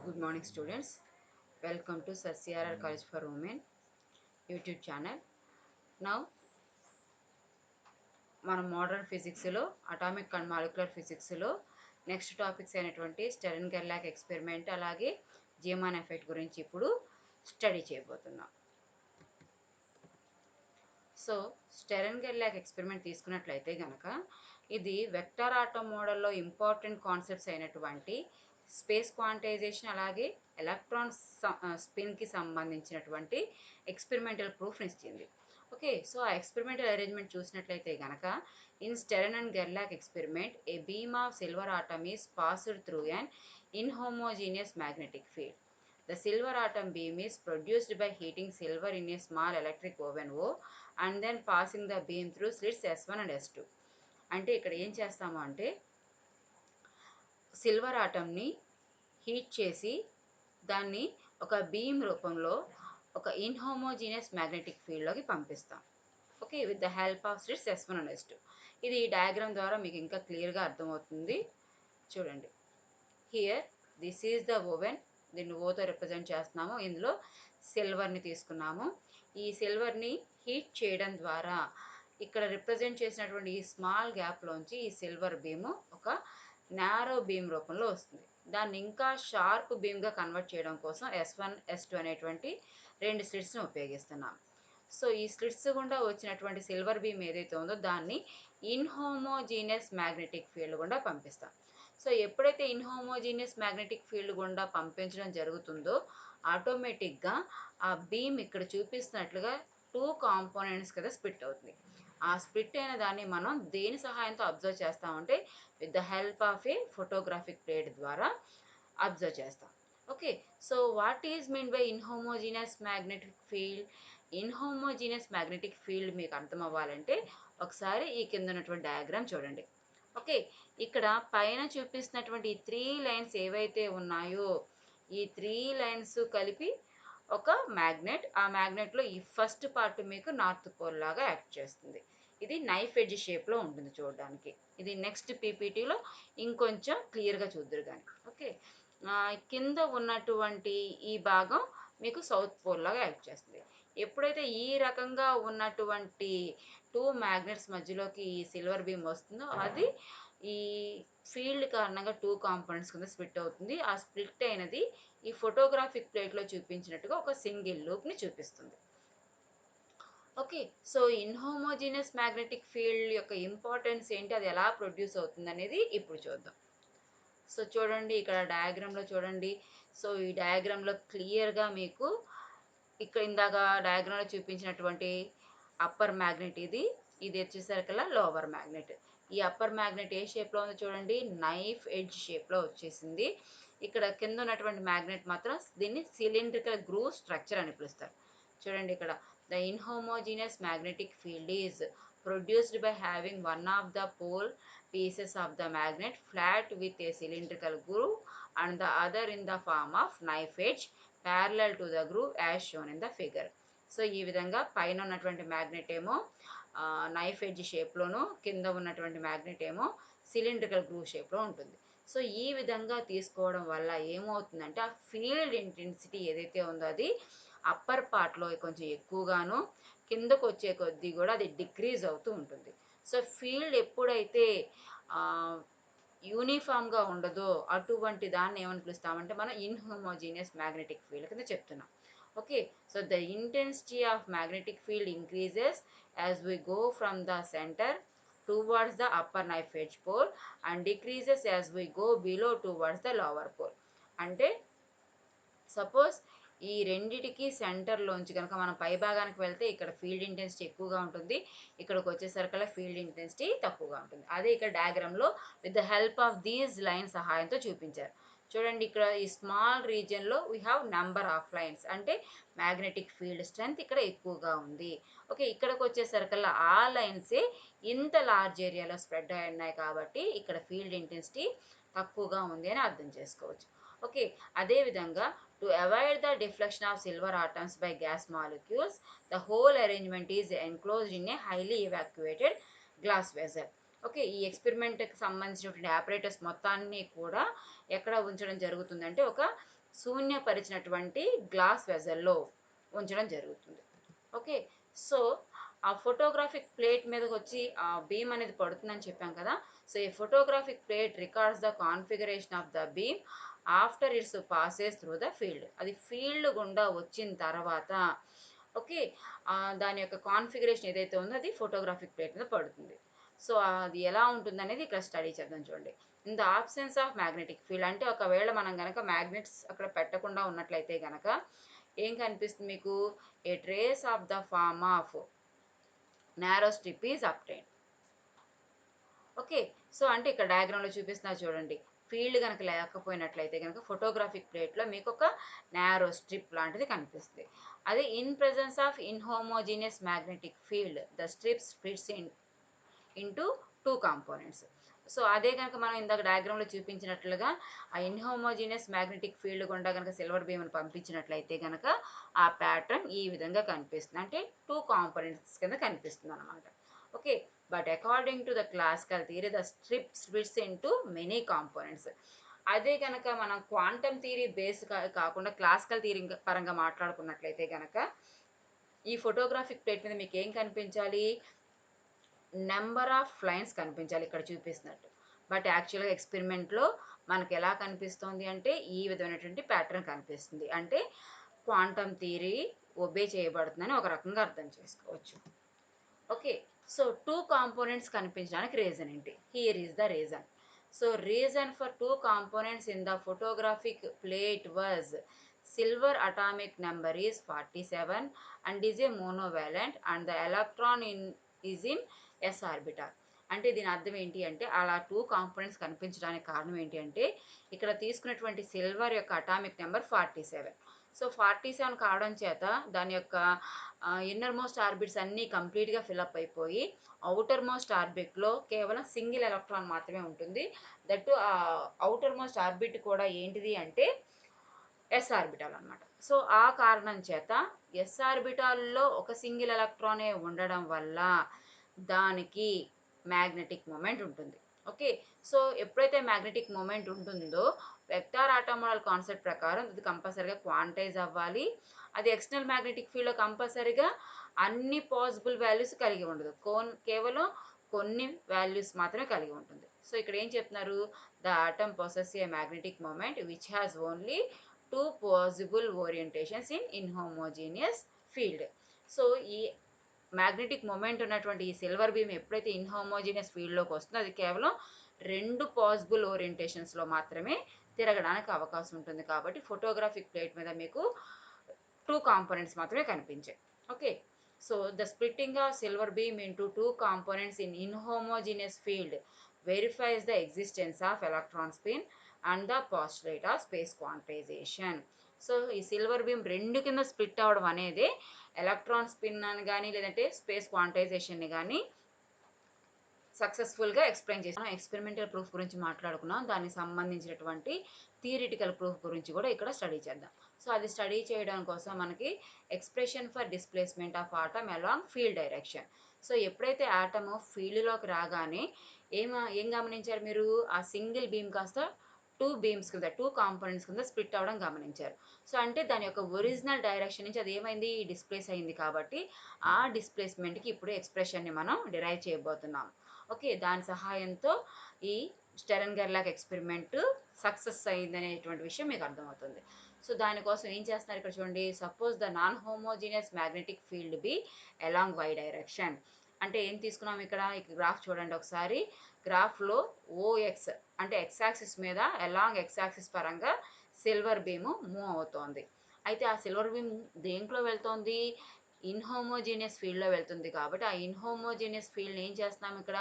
Good morning, students. Welcome to CRR College for Women YouTube channel. Now, మనం modern ఫిజిక్స్లో atomic and molecular ఫిజిక్స్లో next topics అయినటువంటి Stern గెర్లాక్ experiment అలాగే Zeeman effect గురించి ఇప్పుడు స్టడీ చేయబోతున్నాం. సో స్టెర్న్ గెర్లాక్ ఎక్స్పెరిమెంట్ తీసుకున్నట్లయితే కనుక ఇది వెక్టర్ ఆటమ్ మోడల్లో ఇంపార్టెంట్ కాన్సెప్ట్స్ అయినటువంటి స్పేస్ క్వాంటైజేషన్ అలాగే ఎలక్ట్రాన్ స్పిన్కి సంబంధించినటువంటి ఎక్స్పెరిమెంటల్ ప్రూఫ్ని ఇచ్చింది. ఓకే, సో ఆ ఎక్స్పెరిమెంటల్ అరేంజ్మెంట్ చూసినట్లయితే కనుక ఇన్ స్టెర్న్ అండ్ గెర్లాక్ experiment a beam of silver atom is passed through an inhomogeneous magnetic field. The silver atom beam is produced by heating silver in a small electric oven O and then passing the beam through slits S1 and S2. అంటే ఇక్కడ ఏం చేస్తాము అంటే silver ఆటమ్ని heat చేసి దాన్ని ఒక beam రూపంలో ఒక ఇన్హోమోజీనియస్ మ్యాగ్నెటిక్ ఫీల్డ్లోకి పంపిస్తాం. Okay, with the help of slits S1 and S2. ఇది డయాగ్రామ్ ద్వారా మీకు ఇంకా క్లియర్గా అర్థమవుతుంది. చూడండి, here this is the oven, దీన్ని ఓతో రిప్రజెంట్ చేస్తున్నాము. ఇందులో సిల్వర్ని తీసుకున్నాము. ఈ సిల్వర్ని హీట్ చేయడం ద్వారా ఇక్కడ రిప్రజెంట్ చేసినటువంటి ఈ స్మాల్ గ్యాప్లోంచి ఈ సిల్వర్ బీము ఒక నారో బీమ్ రూపంలో వస్తుంది. దాన్ని ఇంకా షార్ప్ బీమ్గా కన్వర్ట్ చేయడం కోసం S1 S2 అనేటువంటి రెండు స్లిట్స్ని ఉపయోగిస్తున్నాం. సో ఈ స్లిట్స్ గుండా వచ్చినటువంటి సిల్వర్ బీమ్ ఏదైతే ఉందో దాన్ని ఇన్హోమోజీనియస్ మ్యాగ్నెటిక్ ఫీల్డ్ గుండా పంపిస్తాం. సో ఎప్పుడైతే ఇన్హోమోజీనియస్ మ్యాగ్నెటిక్ ఫీల్డ్ గుండా పంపించడం జరుగుతుందో ఆటోమేటిక్గా ఆ బీమ్ ఇక్కడ చూపిస్తున్నట్లుగా 2 కాంపోనెంట్స్ కదా స్ప్లిట్ అవుతుంది. ఆ స్ప్లిట్ అయిన దాన్ని మనం దేని సహాయంతో అబ్జర్వ్ చేస్తామంటే with the help of a photographic plate ద్వారా అబ్జర్వ్ చేస్తాం. Okay, so what is mean by inhomogeneous magnetic field? Inhomogeneous magnetic field మీకు అర్థం అవ్వాలంటే ఒకసారి ఈ కింద ఉన్నటువంటి డయాగ్రామ్ చూడండి. ఓకే, ఇక్కడ పైన చూపిస్తున్నటువంటి ఈ 3 లైన్స్ ఏవైతే ఉన్నాయో ఈ 3 లైన్స్ కలిపి ఒక మ్యాగ్నెట్. ఆ మ్యాగ్నెట్లో ఈ ఫస్ట్ పార్ట్ మీకు నార్త్ పోల్ లాగా యాక్ట్ చేస్తుంది. ఇది నైఫ్ ఎడ్జ్ షేప్లో ఉంటుంది చూడడానికి. ఇది నెక్స్ట్ పీపీటీలో ఇంకొంచెం క్లియర్గా చూద్దరు కానీ. ఓకే, కింద ఉన్నటువంటి ఈ భాగం మీకు సౌత్ పోల్ లాగా యాక్ట్ చేస్తుంది. ఎప్పుడైతే ఈ రకంగా ఉన్నటువంటి 2 మ్యాగ్నెట్స్ మధ్యలోకి ఈ సిల్వర్ బీమ్ వస్తుందో అది ఈ ఫీల్డ్ కారణంగా 2 కాంపోనెంట్స్ కింద స్ప్లిట్ అవుతుంది. ఆ స్ప్లిట్ అయినది ఈ ఫోటోగ్రాఫిక్ ప్లేట్లో చూపించినట్టుగా ఒక సింగిల్ లూప్ని చూపిస్తుంది. Okay, so inhomogeneous magnetic field యొక్క ఇంపార్టెన్స్ ఏంటి, అది ఎలా ప్రొడ్యూస్ అవుతుంది అనేది ఇప్పుడు చూద్దాం. సో చూడండి, ఇక్కడ డయాగ్రామ్లో చూడండి. సో ఈ డయాగ్రామ్లో క్లియర్గా మీకు ఇక్కడ ఇందాక డయాగ్రామ్లో చూపించినటువంటి అప్పర్ మ్యాగ్నెట్ ఇది వచ్చేసరికల్లా లోవర్ మ్యాగ్నెట్. ఈ అప్పర్ మ్యాగ్నెట్ ఏ షేప్లో ఉందో చూడండి, నైఫ్ ఎడ్జ్ షేప్లో వచ్చేసింది. ఇక్కడ కింద ఉన్నటువంటి మ్యాగ్నెట్ మాత్రం దీన్ని సిలిండ్రికల్ గ్రూవ్ స్ట్రక్చర్ అని పిలుస్తారు. చూడండి, ఇక్కడ the inhomogeneous magnetic field is produced by having one of the pole pieces of the magnet flat with a cylindrical groove and the other in the form of knife edge parallel to the groove as shown in the figure. So ఈ విధంగా పైన ఉన్నటువంటి magnet ఏమో knife edge షేప్లోను, కింద ఉన్నటువంటి magnet ఏమో cylindrical groove షేప్లో ఉంటుంది. సో ఈ విధంగా తీసుకోవడం వల్ల ఏమవుతుందంటే ఆ ఫీల్డ్ ఇంటెన్సిటీ ఏదైతే ఉందో అది అప్పర్ పార్ట్లో కొంచెం ఎక్కువగాను, కిందకు వచ్చే కొద్దీ కూడా అది డిక్రీజ్ అవుతూ ఉంటుంది. సో ఫీల్డ్ ఎప్పుడైతే యూనిఫామ్గా ఉండదో అటువంటి దాన్ని ఏమని పిలుస్తామంటే మనం ఇన్హోమోజీనియస్ మ్యాగ్నెటిక్ ఫీల్డ్ కింద చెప్తున్నాం. Okay, so the intensity of magnetic field increases as we go from the centre towards the upper knife edge pole and decreases as we go below towards the lower pole. అంటే suppose ఈ రెండిటికి సెంటర్లోంచి కనుక మనం పై భాగానికి వెళ్తే ఇక్కడ field intensity ఎక్కువగా ఉంటుంది, ఇక్కడికి వచ్చేసరికల్లా ఫీల్డ్ ఇంటెన్సిటీ తక్కువగా ఉంటుంది. అదే ఇక్కడ డయాగ్రామ్లో with the help of these lines సహాయంతో చూపించారు. చూడండి, ఇక్కడ ఈ స్మాల్ రీజియన్లో we have number of lines, అంటే మ్యాగ్నెటిక్ ఫీల్డ్ స్ట్రెంత్ ఇక్కడ ఎక్కువగా ఉంది. ఓకే, ఇక్కడికి వచ్చేసరికల్లా ఆ లైన్సే ఇంత లార్జ్ ఏరియాలో స్ప్రెడ్ అయి ఉన్నాయి కాబట్టి ఇక్కడ ఫీల్డ్ ఇంటెన్సిటీ తక్కువగా ఉంది అని అర్థం చేసుకోవచ్చు. ఓకే, అదేవిధంగా to avoid the deflection of silver atoms by gas molecules the whole arrangement is enclosed in a highly evacuated glass vessel. Okay, ఈ ఎక్స్పెరిమెంట్కి సంబంధించినటువంటి ఆపరేటర్స్ మొత్తాన్ని కూడా ఎక్కడ ఉంచడం జరుగుతుందంటే ఒక శూన్యపరిచినటువంటి గ్లాస్ వెజల్‌లో ఉంచడం జరుగుతుంది. ఓకే. సో, ఆ ఫోటోగ్రాఫిక్ ప్లేట్ మీదకొచ్చి ఆ బీమ్ అనేది పడుతుందని చెప్పాం కదా! సో, ఈ photographic plate records the configuration of the beam after it's passes through the field. అది ఫీల్డ్ గుండా వచ్చిన తర్వాత ఓకే. దాని యొక్క కాన్ఫిగరేషన్ ఏదైతే ఉందో అది ఫోటోగ్రాఫిక్ ప్లేట్ మీద పడుతుంది. సో, అది ఎలా ఉంటుందనేది ఇక్కడ స్టడీ చేద్దాం చూడండి. In the absence of magnetic field అంటే ఒకవేళ మనం గనక మ్యాగ్నెట్స్ అక్కడ పెట్టకుండా ఉన్నట్లయితే గనక ఏం కనిపిస్తుంది మీకు? A trace of the form of narrow strip is obtained. Okay. So, అంటే ఇక్కడ డయాగ్రామ్‌లో చూపిస్తున్నా చూడండి. ఫీల్డ్ గనక లేకపోయినట్లయితే గనక ఫోటోగ్రాఫిక్ ప్లేట్‌లో మీకొక నారో స్ట్రిప్ లాంటిది కనిపిస్తది. అదే in presence of inhomogeneous magnetic field the strip splits into 2 components. So, అదే గనక మనం ఇందాక డయాగ్రామ్‌లో చూపించినట్లుగా ఆ ఇన్‌హోమోజీనియస్ మ్యాగ్నెటిక్ ఫీల్డ్ గుండా గనక సిల్వర్ బీమ్‌ని పంపించినట్లయితే గనక ఆ ప్యాటర్న్ ఈ విధంగా కనిపిస్తుంది. అంటే 2 కాంపోనెంట్స్ కింద కనిపిస్తుందనమాట. Okay. But according to the classical theory the strip splits into many components. అదే గనక మనం క్వాంటమ్ థియరీ బేస్ కాకుండా క్లాసికల్ థియరీ పరంగా మాట్లాడుకున్నట్లయితే గనక ఈ ఫోటోగ్రాఫిక్ ప్లేట్ మీద మీకేం కనిపించాలి? నంబర్ ఆఫ్ లైన్స్ కనిపించాలి ఇక్కడ చూపిస్తున్నట్టు. బట్ యాక్చువల్‌గా ఎక్స్‌పెరిమెంట్‌లో మనకెలా కనిపిస్తోంది అంటే, ఈ విధమైనటువంటి ప్యాటర్న్ కనిపిస్తుంది. అంటే క్వాంటమ్ థియరీ ఒబే చేయబడుతుందని ఒక రకంగా అర్థం చేసుకోవచ్చు. ఓకే. సో, 2 కాంపోనెంట్స్ కనిపించడానికి రీజన్ ఏంటి? Here is the reason. So, reason for 2 components in the photographic plate was silver atomic number is 47 and is a monovalent and the electron is in s orbital. అంటే దీని అర్థం ఏంటి అంటే అలా 2 components కనిపించడానికి కారణం ఏంటి అంటే ఇక్కడ తీసుకున్నటువంటి సిల్వర్ యొక్క అటామిక్ నెంబర్ 47. సో, 47 కావడం చేత దాని యొక్క ఇన్నర్ మోస్ట్ ఆర్బిట్స్ అన్నీ కంప్లీట్‌గా ఫిలప్ అయిపోయి ఔటర్ మోస్ట్ ఆర్బిట్‌లో కేవలం సింగిల్ ఎలక్ట్రాన్ మాత్రమే ఉంటుంది. That two outer most orbit కూడా ఏంటిది అంటే ఎస్ ఆర్బిటాల్ అనమాట. సో, ఆ కారణం చేత ఎస్ ఆర్బిటాల్‌లో ఒక సింగిల్ ఎలక్ట్రానే ఉండడం వల్ల దానికి మ్యాగ్నెటిక్ మొమెంట్ ఉంటుంది. ఓకే. సో, ఎప్పుడైతే మ్యాగ్నెటిక్ మొమెంట్ ఉంటుందో వెక్టార్ ఆటమ్ మోడల్ కాన్సెప్ట్ ప్రకారం ఇది కంపల్సరీగా క్వాంటైజ్ అవ్వాలి. అది ఎక్స్టర్నల్ మ్యాగ్నెటిక్ ఫీల్డ్‌లో కంపల్సరీగా అన్ని పాసిబుల్ వాల్యూస్ కలిగి ఉండదు. కేవలం కొన్ని వాల్యూస్ మాత్రమే కలిగి ఉంటుంది. సో, ఇక్కడ ఏం చెప్తున్నారు? The atom possess a magnetic moment which has only 2 possible orientations in inhomogeneous field. So, ఈ మ్యాగ్నెటిక్ మొమెంట్ ఉన్నటువంటి ఈ సిల్వర్ బీమ్ ఎప్పుడైతే ఇన్‌హోమోజీనియస్ ఫీల్డ్‌లోకి వస్తుందో అది కేవలం 2 పాసిబుల్ ఓరియంటేషన్స్‌లో మాత్రమే తిరగడానికి అవకాశం ఉంటుంది. కాబట్టి ఫోటోగ్రాఫిక్ ప్లేట్ మీద మీకు 2 కాంపోనెంట్స్ మాత్రమే కనిపించాయి. Okay. So, the splitting of silver beam into 2 components in inhomogeneous field verifies the existence of electron spin and the postulate of space quantization. So, ఈ సిల్వర్ బీమ్ 2 కింద స్ప్లిట్ అవ్వడం అనేది electron spin అని గాని, లేదంటే space క్వాంటైజేషన్‌ని గాని సక్సెస్‌ఫుల్‌గా explain చేసి మనం ఎక్స్‌పెరిమెంటల్ ప్రూఫ్ గురించి మాట్లాడుకున్నాం. దానికి సంబంధించినటువంటి థియరిటికల్ ప్రూఫ్ గురించి కూడా ఇక్కడ స్టడీ చేద్దాం. సో, అది స్టడీ చేయడం కోసం మనకి expression for displacement of atom along field direction. So, ఎప్పుడైతే ఆటము ఫీల్డ్‌లోకి రాగానే ఏం గమనించారు మీరు? ఆ సింగిల్ బీమ్ కాస్త 2 బీమ్స్ కింద 2 కాంపోనెంట్స్ కింద స్ప్లిట్ అవ్వడం గమనించారు. సో, అంటే దాని యొక్క ఒరిజినల్ డైరెక్షన్ నుంచి అదేమైంది? డిస్‌ప్లేస్ అయింది కాబట్టి ఆ డిస్‌ప్లేస్‌మెంట్‌కి ఇప్పుడు ఎక్స్‌ప్రెషన్‌ని మనం డిరైవ్ చేయబోతున్నాం. ఓకే. దాని సహాయంతో ఈ స్టెరన్ గెర్లాక్ ఎక్స్‌పెరిమెంట్ సక్సెస్ అయిందనేటువంటి విషయం మీకు అర్థమవుతుంది. సో, దానికోసం ఏం చేస్తున్నారు ఇక్కడ చూడండి. Suppose the non homogeneous magnetic field B along Y direction. అంటే ఏం తీసుకున్నాం ఇక్కడ? గ్రాఫ్ చూడండి ఒకసారి. గ్రాఫ్‌లో ఓఎక్స్ అంటే ఎక్స్ యాక్సిస్ మీద అలాంగ్ ఎక్స్ యాక్సిస్ పరంగా సిల్వర్ బీమ్ మూవ్ అవుతోంది. అయితే ఆ సిల్వర్ బీమ్ దేంట్లో వెళ్తోంది? ఇన్‌హోమోజీనియస్ ఫీల్డ్‌లో వెళ్తుంది కాబట్టి, ఆ ఇన్‌హోమోజీనియస్ ఫీల్డ్‌ని ఏం చేస్తున్నాం ఇక్కడ?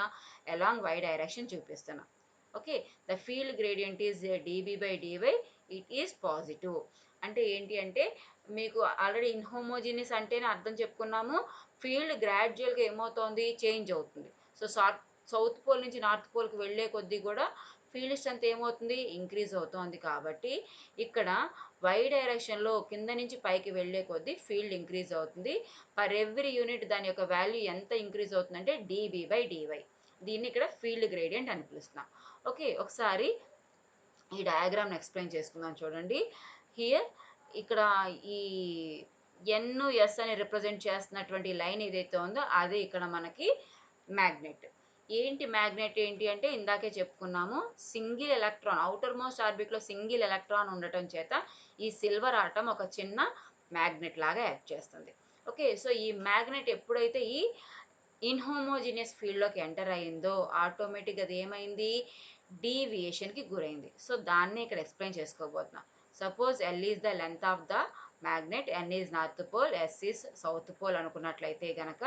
అలాంగ్ వై డైరెక్షన్ చూపిస్తున్నాం. Okay. The field gradient is dB dY it is positive. అంటే ఏంటి అంటే, మీకు ఆల్రెడీ ఇన్‌హోమోజీనియస్ అంటేనే అర్థం చెప్పుకున్నాము. ఫీల్డ్ గ్రాడ్యుయల్‌గా ఏమవుతోంది? చేంజ్ అవుతుంది. సో, సౌత్ పోల్ నుంచి నార్త్ పోల్‌కి వెళ్ళే కొద్దీ కూడా ఫీల్డ్ స్ట్రెంత్ ఏమవుతుంది? ఇంక్రీజ్ అవుతోంది కాబట్టి, ఇక్కడ వై డైరెక్షన్‌లో కింద నుంచి పైకి వెళ్ళే కొద్దీ ఫీల్డ్ ఇంక్రీజ్ అవుతుంది. పర్ ఎవ్రీ యూనిట్ దాని యొక్క వాల్యూ ఎంత ఇంక్రీజ్ అవుతుందంటే డీబీ/డీవై. దీన్ని ఇక్కడ ఫీల్డ్ గ్రేడియంట్ అని పిలుస్తున్నాం. ఓకే. ఒకసారి ఈ డయాగ్రామ్ని ఎక్స్ప్లెయిన్ చేసుకుందాం చూడండి. హియర్ ఇక్కడ ఈ ఎస్ అని రిప్రజెంట్ చేస్తున్నటువంటి లైన్ ఏదైతే ఉందో అదే ఇక్కడ మనకి మ్యాగ్నెట్. ఏంటి మ్యాగ్నెట్ ఏంటి అంటే ఇందాకే చెప్పుకున్నాము, సింగిల్ ఎలక్ట్రాన్ ఔటర్ మోస్ట్ ఆర్బిట్లో సింగిల్ ఎలక్ట్రాన్ ఉండటం చేత ఈ సిల్వర్ ఆటమ్ ఒక చిన్న మ్యాగ్నెట్ లాగా యాక్ట్ చేస్తుంది. ఓకే, సో ఈ మ్యాగ్నెట్ ఎప్పుడైతే ఈ ఇన్హోమోజీనియస్ ఫీల్డ్లోకి ఎంటర్ అయిందో ఆటోమేటిక్గా అది ఏమైంది, డీవియేషన్కి గురైంది. సో దాన్ని ఇక్కడ ఎక్స్ప్లెయిన్ చేసుకోబోతున్నాం. Suppose L is the length of the magnet, N is north pole, S is south pole అనుకున్నట్లయితే గనక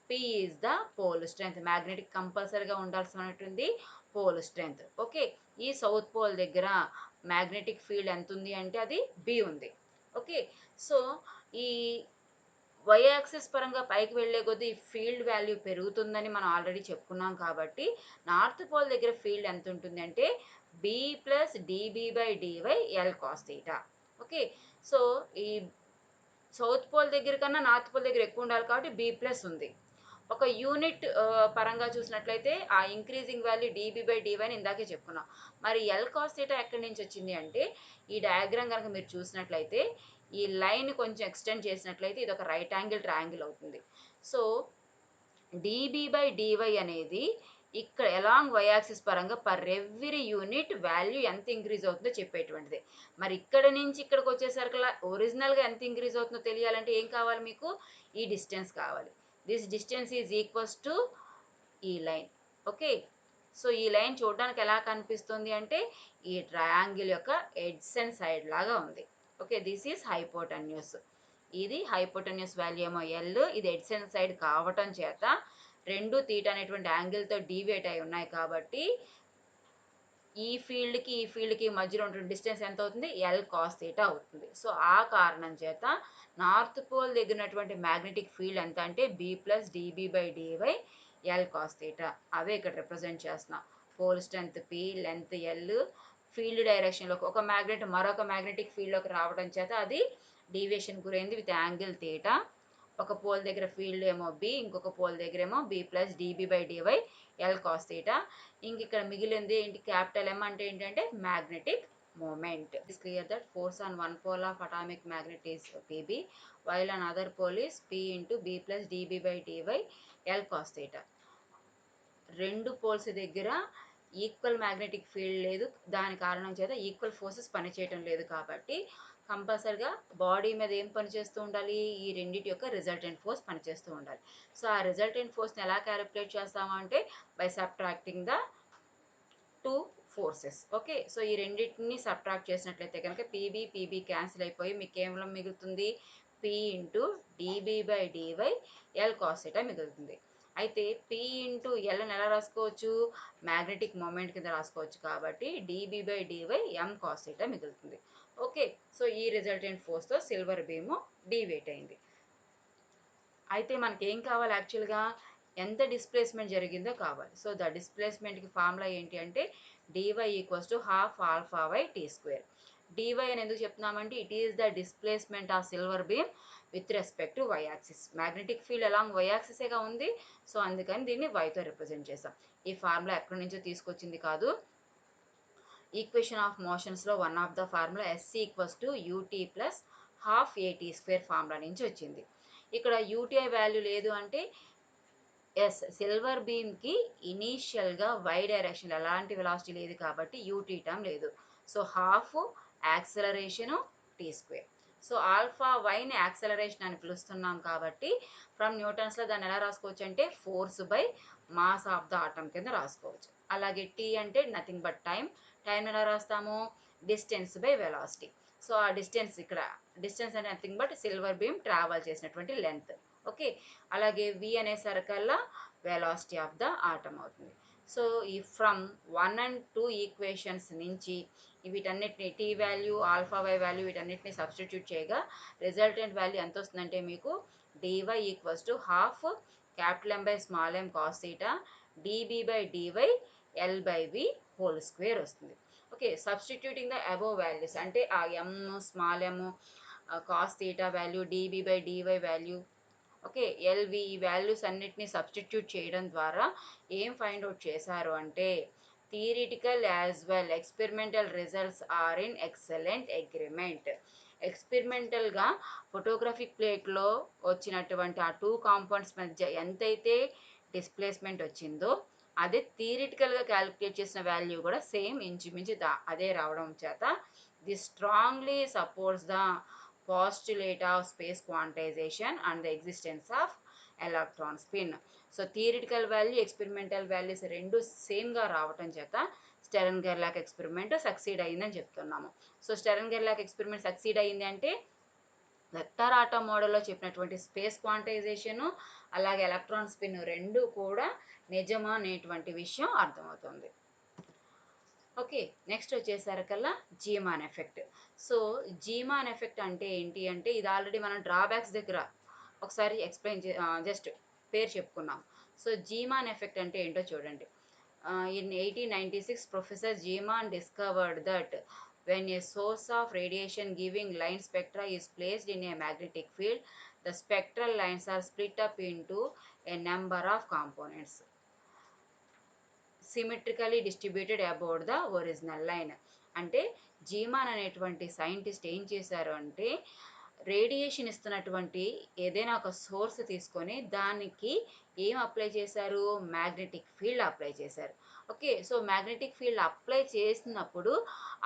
P is the pole strength. Magnetic కంపల్సరీగా ఉండాల్సినటువంటి పోల్ స్ట్రెంత్. ఓకే, ఈ సౌత్ పోల్ దగ్గర మ్యాగ్నెటిక్ ఫీల్డ్ ఎంత ఉంది అంటే అది బి ఉంది. ఓకే, సో ఈ వై యాక్సిస్ పరంగా పైకి వెళ్ళే కొద్దీ ఫీల్డ్ వాల్యూ పెరుగుతుందని మనం ఆల్రెడీ చెప్పుకున్నాం కాబట్టి నార్త్ పోల్ దగ్గర ఫీల్డ్ ఎంత ఉంటుంది అంటే B plus dB by DY L cos theta. Okay, so ఈ సౌత్ పోల్ దగ్గర కన్నా నార్త్ పోల్ దగ్గర ఎక్కువ ఉండాలి కాబట్టి బి ప్లస్ ఉంది. ఒక యూనిట్ పరంగా చూసినట్లయితే ఆ increasing value dB by d y అని ఇందాకే చెప్పుకున్నాం. మరి ఎల్ కాస్ థీటా ఎక్కడి నుంచి వచ్చింది అంటే ఈ డయాగ్రామ్ కనుక మీరు చూసినట్లయితే ఈ లైన్ కొంచెం ఎక్స్టెండ్ చేసినట్లయితే ఇది ఒక రైట్ యాంగిల్ ట్రయాంగిల్ అవుతుంది. సో డిబి బై డివై అనేది ఇక్కడ ఎలాంగ్ వై యాక్సిస్ పరంగా పర్ ఎవ్రీ యూనిట్ వాల్యూ ఎంత ఇంక్రీజ్ అవుతుందో చెప్పేటువంటిది. మరి ఇక్కడ నుంచి ఇక్కడికి వచ్చేసరికి ఒరిజినల్గా ఎంత ఇంక్రీజ్ అవుతుందో తెలియాలంటే ఏం కావాలి మీకు, ఈ డిస్టెన్స్ కావాలి. This distance is equals to ఈ లైన్. ఓకే, సో ఈ లైన్ చూడడానికి ఎలా కనిపిస్తుంది అంటే ఈ ట్రయాంగిల్ యొక్క ఎడ్జ్ అండ్ సైడ్ లాగా ఉంది. Okay, this is hypotenuse. ఇది హైపోటెన్యూస్ వాల్యూ ఏమో ఎల్, ఇది ఎడ్జ్ అండ్ సైడ్ కావటం చేత రెండు తీటా అనేటువంటి యాంగిల్తో డీవియేట్ అయి ఉన్నాయి కాబట్టి ఈ ఫీల్డ్కి మధ్యలో ఉన్న డిస్టెన్స్ ఎంత అవుతుంది, ఎల్ కాస్ థీటా అవుతుంది. సో ఆ కారణం చేత నార్త్ పోల్ దగ్గర ఉన్నటువంటి మ్యాగ్నెటిక్ ఫీల్డ్ ఎంత అంటే B plus dB by DY L cos theta. అవే ఇక్కడ రిప్రజెంట్ చేస్తున్నాం. Pole strength P, length L, field డైరెక్షన్లోకి ఒక మ్యాగ్నెట్ మరొక మ్యాగ్నెటిక్ ఫీల్డ్లోకి రావడం చేత అది డీవియేషన్ గురైంది విత్ యాంగిల్ థీటా. ఒక పోల్ దగ్గర ఫీల్డ్ ఏమో బి, ఇంకొక పోల్ దగ్గర ఏమో B plus dB by DY L cos theta. ఇంక ఇక్కడ మిగిలింది ఏంటి, క్యాపిటల్ ఎం అంటే ఏంటంటే magnetic moment. It is clear that force on one pole of atomic magnet is Pb, while on other pole is P into B plus dB by dy L cos theta. రెండు poles దగ్గర equal magnetic field లేదు, దాని కారణం చేత equal forces పనిచేయటం లేదు కాబట్టి కంపల్సరిగా బాడీ మీద ఏం పనిచేస్తూ ఉండాలి, ఈ రెండింటి యొక్క రిజల్టెంట్ ఫోర్స్ పనిచేస్తూ ఉండాలి. సో ఆ రిజల్టెంట్ ఫోర్స్ని ఎలా క్యాలిక్యులేట్ చేస్తాము అంటే by subtracting the two forces. Okay, so ఈ రెండింటిని సబ్ట్రాక్ట్ చేసినట్లయితే కనుక పీబీ క్యాన్సిల్ అయిపోయి మీకు కేవలం మిగులుతుంది P into d B by DY L cos theta మిగులుతుంది. అయితే పి ఇంటూ ఎల్ని ఎలా రాసుకోవచ్చు, మ్యాగ్నెటిక్ మూమెంట్ కింద రాసుకోవచ్చు కాబట్టి d B by d y M cos theta మిగులుతుంది. ఓకే, సో ఈ రిజల్టెంట్ ఫోర్స్తో సిల్వర్ బీము డీవియేట్ అయింది. అయితే మనకి ఏం కావాలి, యాక్చువల్గా ఎంత డిస్ప్లేస్మెంట్ జరిగిందో కావాలి. సో ద డిస్ప్లేస్మెంట్కి ఫార్ములా ఏంటి అంటే dY equals to half alpha Y T square. DY అని ఎందుకు చెప్తున్నామంటే it is the displacement of silver beam with respect to Y axis. Magnetic field along Y యాక్సిసేగా ఉంది, సో అందుకని దీన్ని వైతో రిప్రజెంట్ చేసాం. ఈ ఫార్ములా ఎక్కడి నుంచో తీసుకొచ్చింది కాదు, ఈక్వేషన్ ఆఫ్ మోషన్స్లో one of the formula S equals to UT plus half AT square formula నుంచి వచ్చింది. ఇక్కడ యూటీఐ వాల్యూ లేదు అంటే ఎస్ సిల్వర్ బీమ్కి ఇనీషియల్గా వై డైరెక్షన్ ఎలాంటి వెలాసిటీ లేదు కాబట్టి యూటీ టర్మ్ లేదు. So half acceleration T square. So alpha వైని యాక్సలరేషన్ అని పిలుస్తున్నాం కాబట్టి ఫ్రమ్ న్యూటన్స్లో దాన్ని ఎలా రాసుకోవచ్చు అంటే force by mass of the atom కింద రాసుకోవచ్చు. అలాగే టీ అంటే నథింగ్ బట్ టైం, టైం ఎలా రాస్తాము, డిస్టెన్స్ బై వెలాసిటీ. సో ఆ డిస్టెన్స్ ఇక్కడ డిస్టెన్స్ అంటే nothing but silver beam travel చేసినటువంటి లెంత్. ఓకే, అలాగే వి అనే సర్కల్లా వెలాసిటీ ఆఫ్ ద ఆటమ్ అవుతుంది. సో ఈ ఫ్రమ్ 1 and 2 ఈక్వేషన్స్ నుంచి వీటన్నిటిని T value alpha Y value వీటన్నిటిని సబ్స్టిట్యూట్ చేయగా రిజల్టెంట్ వాల్యూ ఎంత వస్తుందంటే మీకు d y equals to half capital M by small M cos theta d B by DY L by V whole square వస్తుంది. Okay, substituting the above values అంటే ఆ M small M cos theta value dB by dY value, okay LV ఈ values అన్నిటిని సబ్స్టిట్యూట్ చేయడం ద్వారా ఏం find out చేశారు అంటే theoretical as well experimental results are in excellent agreement. ఎక్స్పెరిమెంటల్గా ఫోటోగ్రఫిక్ ప్లేట్లో వచ్చినటువంటి ఆ టూ కాంపౌండ్స్ మధ్య ఎంతైతే డిస్ప్లేస్మెంట్ వచ్చిందో అదే థియరిటికల్గా క్యాలిక్యులేట్ చేసిన వాల్యూ కూడా సేమ్ ఇంచుమించు అదే రావడం చేత this strongly supports the postulate of space quantization and the existence of electron spin. So theoretical value experimental values రెండు సేమ్గా రావటం చేత స్టెరన్ గెర్లాక్ ఎక్స్పెరిమెంట్ సక్సీడ్ అయిందని చెప్తున్నాము. సో స్టెరన్ గెర్లాక్ ఎక్స్పెరిమెంట్ సక్సీడ్ అయింది అంటే వెక్టార్ ఆటమ్ మోడల్లో చెప్పినటువంటి స్పేస్ క్వాంటైజేషను అలాగే ఎలక్ట్రాన్ స్పిన్ రెండు కూడా నిజమా అనేటువంటి విషయం అర్థమవుతుంది. ఓకే, నెక్స్ట్ వచ్చేసరికల్లా Zeeman effect. So Zeeman effect అంటే ఏంటి అంటే ఇది ఆల్రెడీ మనం డ్రాబ్యాక్స్ దగ్గర ఒకసారి ఎక్స్ప్లెయిన్ జస్ట్ పేరు చెప్పుకున్నాం. సో జీమాన్ ఎఫెక్ట్ అంటే ఏంటో చూడండి. In 1896 professor Zeeman discovered that when a source of radiation giving line spectra is placed in a magnetic field, the spectral lines are split up into a number of components symmetrically distributed about the original line. అంటే Zeeman అనేటువంటి scientist ఏం చేశారు అంటే radiation ఇస్తున్నటువంటి ఏదైనా ఒక source తీసుకొని దానికి ఏం అప్లై చేశారు, మ్యాగ్నెటిక్ ఫీల్డ్ అప్లై చేశారు. Okay, so magnetic field apply చేసినప్పుడు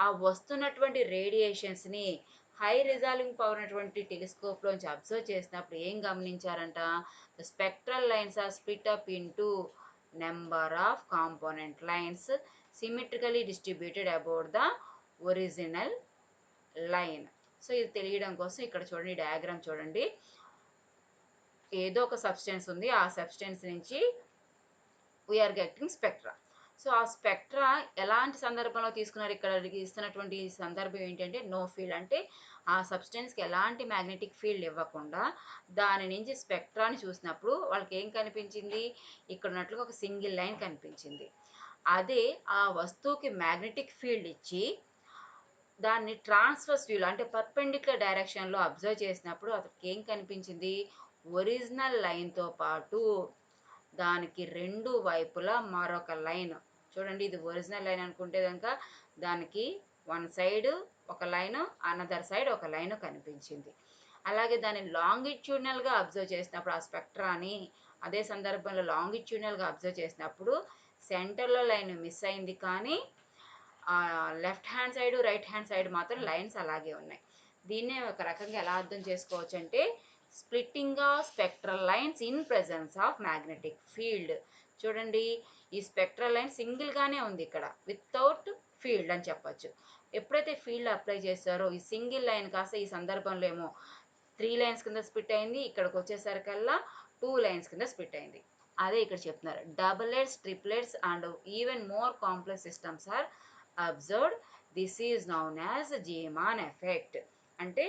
ఆ వస్తున్నటువంటి రేడియేషన్స్ని హై రిజాల్వింగ్ పవర్ ఉన్నటువంటి టెలిస్కోప్లోంచి అబ్జర్వ్ చేసినప్పుడు ఏం గమనించారంట, the spectral lines are split up into number of component lines symmetrically distributed about the original line. So ఇది తెలియడం కోసం ఇక్కడ చూడండి, డయాగ్రామ్ చూడండి. ఏదో ఒక సబ్స్టెన్స్ ఉంది, ఆ సబ్స్టెన్స్ నుంచి వీఆర్ గెట్టింగ్ స్పెక్ట్రా. సో ఆ స్పెక్ట్రా ఎలాంటి సందర్భంలో తీసుకున్నారు, ఇక్కడ ఇస్తున్నటువంటి సందర్భం ఏంటంటే నో ఫీల్డ్, అంటే ఆ సబ్స్టెన్స్కి ఎలాంటి మ్యాగ్నెటిక్ ఫీల్డ్ ఇవ్వకుండా దాని నుంచి స్పెక్ట్రాని చూసినప్పుడు వాళ్ళకి ఏం కనిపించింది, ఇక్కడ ఉన్నట్లుగా ఒక సింగిల్ లైన్ కనిపించింది. అదే ఆ వస్తువుకి మ్యాగ్నెటిక్ ఫీల్డ్ ఇచ్చి దాన్ని ట్రాన్స్వర్స్ వ్యూలో అంటే పర్పెండిక్యులర్ డైరెక్షన్లో అబ్జర్వ్ చేసినప్పుడు అతనికి ఏం కనిపించింది, ఒరిజినల్ లైన్తో పాటు దానికి రెండు వైపులా మరొక లైన్. చూడండి, ఇది ఒరిజినల్ లైన్ అనుకుంటే కనుక దానికి వన్ సైడ్ ఒక లైన్, అనదర్ సైడ్ ఒక లైన్ కనిపించింది. అలాగే దాన్ని లాంగిట్యూడినల్గా అబ్జర్వ్ చేసినప్పుడు ఆ స్పెక్ట్రాని అదే సందర్భంలో లాంగిట్యూడినల్గా అబ్జర్వ్ చేసినప్పుడు సెంటర్లో లైన్ మిస్ అయింది, కానీ left hand side right hand side మాత్రం లైన్స్ అలాగే ఉన్నాయి. దీన్నే ఒక రకంగా ఎలా అర్థం చేసుకోవచ్చు అంటే splitting of spectral lines in presence of magnetic field. చూడండి, ఈ స్పెక్ట్రల్ లైన్ సింగిల్గానే ఉంది, ఇక్కడ వితౌట్ ఫీల్డ్ అని చెప్పచ్చు. ఎప్పుడైతే ఫీల్డ్ అప్లై చేస్తారో ఈ సింగిల్ లైన్ కాస్త ఈ సందర్భంలో ఏమో 3 లైన్స్ కింద స్ప్లిట్ అయింది, ఇక్కడికి వచ్చేసరికల్లా 2 లైన్స్ కింద స్ప్లిట్ అయింది. అదే ఇక్కడ చెప్తున్నారు, doublets, triplets and even more complex systems are observed. This is known as Zeeman effect. అంటే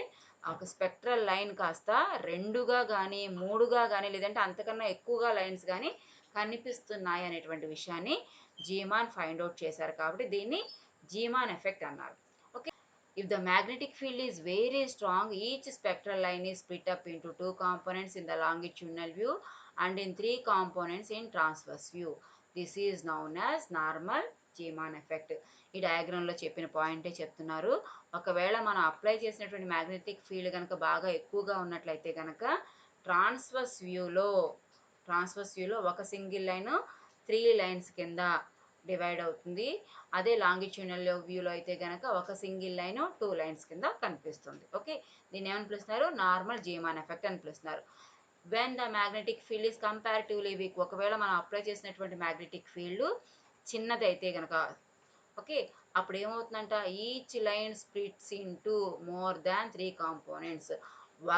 ఒక స్పెక్ట్రల్ లైన్ కాస్త 2గా కానీ 3గా కానీ లేదంటే అంతకన్నా ఎక్కువగా లైన్స్ కానీ కనిపిస్తున్నాయి అనేటువంటి విషయాన్ని జీమాన్ ఫైండ్ అవుట్ చేశారు, కాబట్టి దీన్ని జీమాన్ ఎఫెక్ట్ అన్నారు. Okay, if the magnetic field is very strong, each spectral line is split up into 2 components in the longitudinal view and in 3 components in transverse view. This is known as normal Zeeman effect. ఈ డయాగ్రామ్లో చెప్పిన పాయింటే చెప్తున్నారు. ఒకవేళ మనం apply చేసినటువంటి magnetic field కనుక బాగా ఎక్కువగా ఉన్నట్లయితే కనుక ట్రాన్స్వర్స్ వ్యూలో ఒక సింగిల్ లైన్ 3 లైన్స్ కింద డివైడ్ అవుతుంది. అదే లాంగిట్యూడినల్ వ్యూలో అయితే కనుక ఒక సింగిల్ లైన్ 2 లైన్స్ కింద కనిపిస్తుంది. ఓకే, దీన్ని ఏమని పిలుస్తున్నారు, నార్మల్ జీమాన్ ఎఫెక్ట్ అని పిలుస్తున్నారు. When the magnetic field is comparatively week, ఒకవేళ మనం అప్లై చేసినటువంటి మ్యాగ్నెటిక్ ఫీల్డ్ చిన్నదైతే కనుక ఓకే, అప్పుడు ఏమవుతుందంట, each line splits into more than 3 components.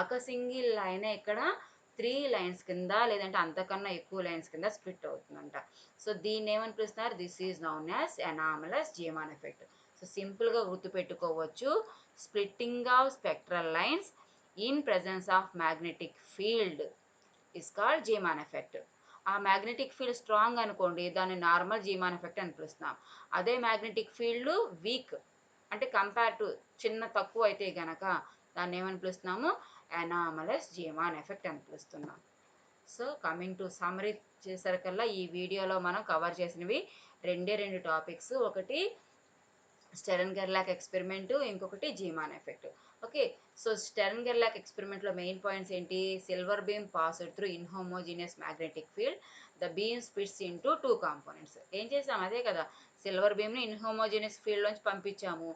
ఒక సింగిల్ లైన్ ఇక్కడ 3 లైన్స్ కింద లేదంటే అంతకన్నా ఎక్కువ లైన్స్ కింద స్ప్లిట్ అవుతుందంట. సో దీన్ని ఏమని పిలుస్తున్నారు, this is known as anomalous Zeeman effect. So సింపుల్గా గుర్తుపెట్టుకోవచ్చు, splitting of spectral lines in presence of magnetic field is called Zeeman effect. ఆ మ్యాగ్నెటిక్ ఫీల్డ్ స్ట్రాంగ్ అనుకోండి, దాన్ని నార్మల్ జీమాన్ ఎఫెక్ట్ అని పిలుస్తున్నాం. అదే మ్యాగ్నెటిక్ ఫీల్డ్ వీక్ అంటే కంపేర్ టు తక్కువ అయితే గనక దాన్ని ఏమని పిలుస్తున్నాము, అనామలస్ జీమాన్ ఎఫెక్ట్ అని పిలుస్తున్నాం. సో కమింగ్ టు సమ్మరీ చేసరికల్లా ఈ వీడియోలో మనం కవర్ చేసినవి రెండు టాపిక్స్. ఒకటి స్టెరన్ గెర్లాక్ ఎక్స్పెరిమెంట్, ఇంకొకటి Zeeman effect. Okay. So Stern గెర్లాక్ ఎక్స్పెరిమెంట్లో మెయిన్ పాయింట్స్ ఏంటి? Silver beam passed through inhomogeneous magnetic field, the beam splits into two components. ఏం చేసాం? అదే కదా, సిల్వర్ బీమ్ని ఇన్హోమోజీనియస్ ఫీల్డ్లోంచి పంపించాము.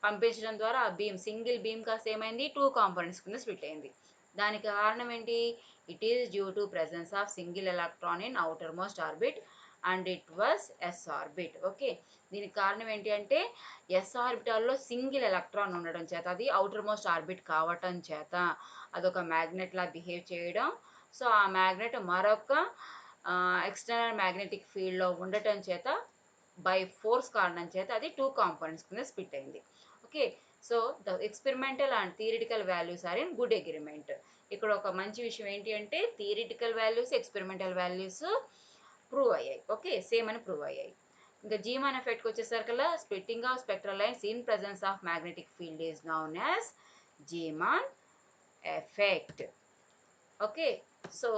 పంపించడం ద్వారా ఆ బీమ్, సింగిల్ బీమ్ కాస్త ఏమైంది? టూ కాంపోనెంట్స్ కింద స్ప్లిట్ అయింది. దానికి కారణం ఏంటి? It is due to presence of single electron in outer most orbit and it was S orbit. Okay. దీనికి కారణం ఏంటి అంటే ఎస్ ఆర్బిటాల్లో సింగిల్ ఎలక్ట్రాన్ ఉండడం చేత, అది అవుటర్ మోస్ట్ ఆర్బిట్ కావటం చేత అదొక మ్యాగ్నెట్లా బిహేవ్ చేయడం. సో ఆ మ్యాగ్నెట్ మరొక ఎక్స్టర్నల్ మ్యాగ్నెటిక్ ఫీల్డ్లో ఉండటం చేత, బై ఫోర్స్ కారణం చేత అది టూ కాంపోనెంట్స్ కింద స్ప్లిట్ అయింది. Okay. So the experimental and theoretical values are in good agreement. ఇక్కడ ఒక మంచి విషయం ఏంటి అంటే theoretical values, experimental values prove అయ్యాయి. ఓకే, సేమ్ అని ప్రూవ్ అయ్యాయి. ఇంకా జీమాన్ ఎఫెక్ట్కి వచ్చేసరికల్లా splitting of spectral lines in presence of magnetic field is known as Zeeman effect. Okay. So